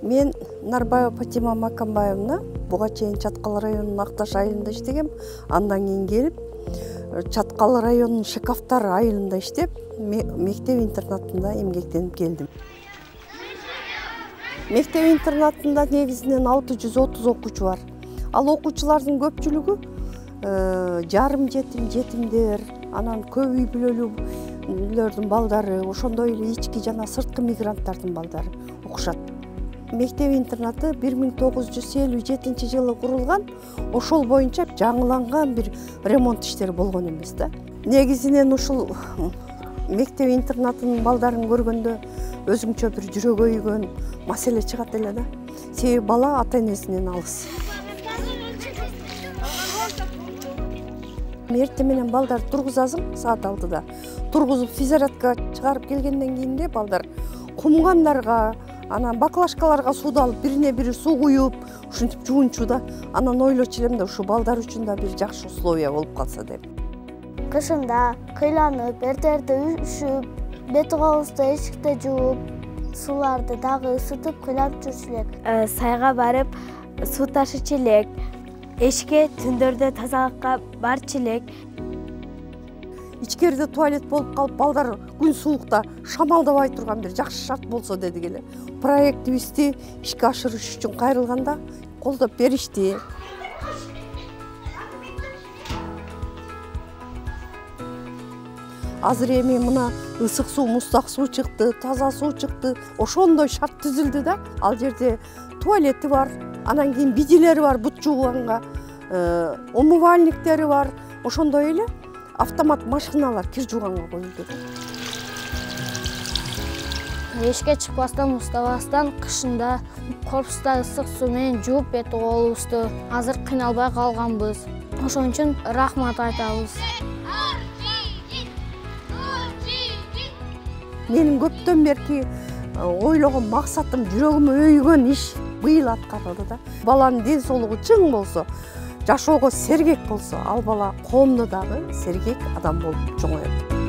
Мен Нарбаева Патима Макамбаевна, буга чейин Чаткал районунун Акташ айылында иштегем. Андан кийин келип, Чаткал районунун Шекафтар айылында иштеп, мектеп-интернатында эмгектенип келдим. Мектеп-интернатында негизинен 630 окуучу бар. Ал окуучулардын көпчүлүгү жарым жетим, жетимдер, анан көп үй бүлөлүүлөрдүн балдары, ошондой эле ички жана сырткы мигранттардын балдары окушат. Мектеп-интернаты 1957 жылы курулган, ошол боюнча жаңыланган бир ремонт иштери болгон эмес да. Негизинен ушул мектеп-интернатынын балдарын көргөндө өзүмчө бир жүрөк өйгөн маселе чыгат эле да. Себеби бала ата-энесинен алыс. Эртең менен балдар тургузасың саат 6-да. Тургузуп физзарядкага чыгарып келгенден кийин балдар кумгандарга, анан баклажкаларга сууду алып, бирине бири суу куюп, ушинтип жуунчу да. Анан ойлочу элем да, ушу балдар үчүн да бир жакшы условия болуп калса деп. Кышында кыйланып, эртерде үшүп, бет кооздо эшикте жууп, сууларды дагы ысытып кыйланып жүрчү элек. Сайга барып, суу ташычу элек. Эшикке түндөрдө тазалыкка барчу элек. Ичкерide туалет болуп калып, балдар күн суукта шамалдабай турган бир жакшы шарт болсо дедик эле. Проектибизди ишке ашырыш үчүн кайрылганда колдоп беришти. Азыр эми мына ысык суу, муздак суу чыкты, таза суу чыкты. Ошондой шарт түзүлдү да. Ал жерде туалети бар, анан кийин бидилери бар бут жууганга, умывальниктери бар. Ошондой эле автомат машиналар кир жууганга коюлду. Эшикке чыкпастан, муздабастан кышында корпуста ысык суу менен жууп бет коолубузду. Азыр кыйналбай калганбыз. Ошон үчүн рахмат айтабыз. Менин көптөн берки ойлогон максатым, жүрөгүмө өйгөн иш быйыл аткарылды да. Баланын ден соолугу чың болсо, жашоого сергек болсо, ал бала коомдо дагы сергек адам болуп чоңоет.